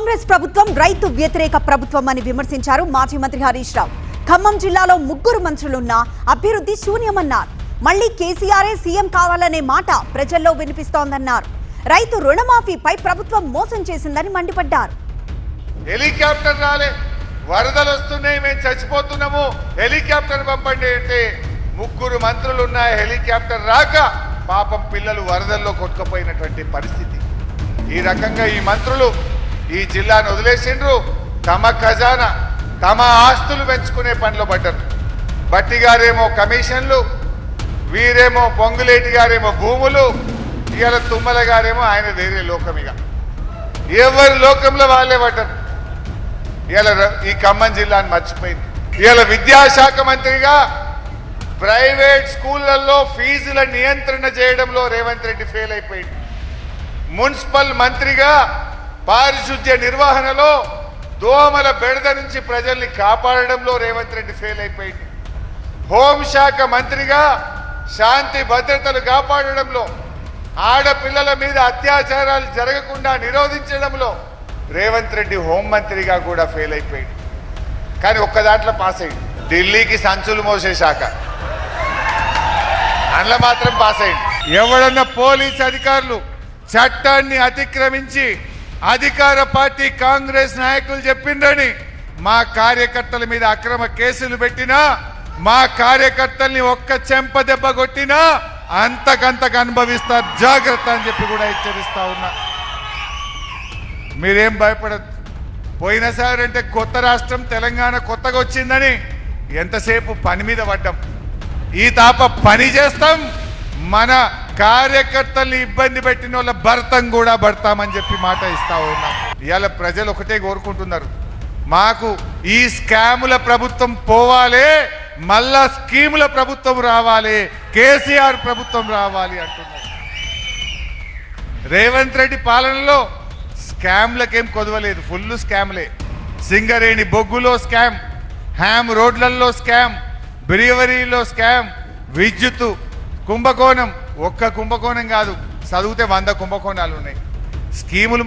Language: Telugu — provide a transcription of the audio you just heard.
కాంగ్రెస్ ప్రభుత్వం రైతు వ్యతిరేక ప్రభుత్వం అని విమర్శించారు మాజీ మంత్రి హరీష్ రావు. ఖమ్మం జిల్లాలో 3 మంత్రులున్నా అభివృద్ధి శూన్యమన్నారు. మళ్లీ కేసీఆరే సీఎం కావాలనే మాట ప్రజల్లో వినిపిస్తోందన్నారు. రైతు రుణమాఫీపై ప్రభుత్వం మోసం చేసిందని మండిపడ్డారు. హెలికాప్టర్ రాలే, వరదలు వస్తున్నాయి, మేము చచ్చిపోతున్నాము, హెలికాప్టర్ పంపండి అంటే 3 మంత్రులు ఉన్నాయి, హెలికాప్టర్ రాక పాపం పిల్లలు వరదల్లో కొట్టుకుపోయినటువంటి పరిస్థితి. ఈ రకంగా ఈ మంత్రులు ఈ జిల్లాను వదిలేసిండ్రు. తమ ఖజానా, తమ ఆస్తులు పెంచుకునే పనిలో పడ్డారు. బట్టి గారేమో కమిషన్లు, వీరేమో పొంగులేటి గారేమో భూములు, ఇవాళ తుమ్మల గారేమో ఆయన వేరే లోకమిగా ఎవరి లోకంలో వాళ్ళే పడ్డారు. ఇవాళ ఈ ఖమ్మం జిల్లాను మర్చిపోయింది. ఇవాళ విద్యాశాఖ మంత్రిగా ప్రైవేట్ స్కూళ్లలో ఫీజుల నియంత్రణ చేయడంలో రేవంత్ రెడ్డి ఫెయిల్ అయిపోయింది. మున్సిపల్ మంత్రిగా పారిశుద్ధ్య నిర్వహణలో దోమల బెడద నుంచి ప్రజల్ని కాపాడడంలో రేవంత్ రెడ్డి ఫెయిల్ అయిపోయింది. హోంశాఖ మంత్రిగా శాంతి భద్రతలు కాపాడడంలో, ఆడపిల్లల మీద అత్యాచారాలు జరగకుండా నిరోధించడంలో రేవంత్ రెడ్డి హోంమంత్రిగా కూడా ఫెయిల్ అయిపోయింది. కానీ ఒక్క దాంట్లో పాస్ అయ్యింది, ఢిల్లీకి సంచులు మోసే శాఖ, అందులో మాత్రం పాస్ అయ్యింది. ఎవడన్నా పోలీస్ అధికారులు చట్టాన్ని అతిక్రమించి అధికార పార్టీ కాంగ్రెస్ నాయకులు చెప్పిండ్రని మా కార్యకర్తల మీద అక్రమ కేసులు పెట్టినా, మా కార్యకర్తల్ని ఒక్క చెంప దెబ్బ కొట్టినా అంతకంతకు అనుభవిస్తారు, జాగ్రత్త అని చెప్పి కూడా హెచ్చరిస్తా ఉన్నా. మీరేం భయపడద్దు. పోయినసారి అంటే కొత్త రాష్ట్రం తెలంగాణ కొత్తగా వచ్చిందని ఎంతసేపు పని మీద పడ్డాం. ఈ తాప పని చేస్తాం, మన కార్యకర్తల్ని ఇబ్బంది పెట్టిన వాళ్ళ భర్తం కూడా భర్తామని చెప్పి మాట ఇస్తా ఉన్నాం. ఇవాళ ప్రజలు ఒకటే కోరుకుంటున్నారు, మాకు ఈ స్కాముల ప్రభుత్వం పోవాలి, మళ్ళా స్కీముల ప్రభుత్వం రావాలి, కేసీఆర్ ప్రభుత్వం రావాలి అంటున్నారు. రేవంత్ రెడ్డి పాలనలో స్కామ్లకేం కొదవలేదు, ఫుల్ స్కామ్లే. సింగరేణి బొగ్గులో స్కామ్, హ్యామ్ రోడ్లలో స్కామ్, బ్రీవరీలో స్కామ్, విద్యుత్ కుంభకోణం. ఒక్క కుంభకోణం కాదు, చదివితే 100 కుంభకోణాలు ఉన్నాయి. స్కీములు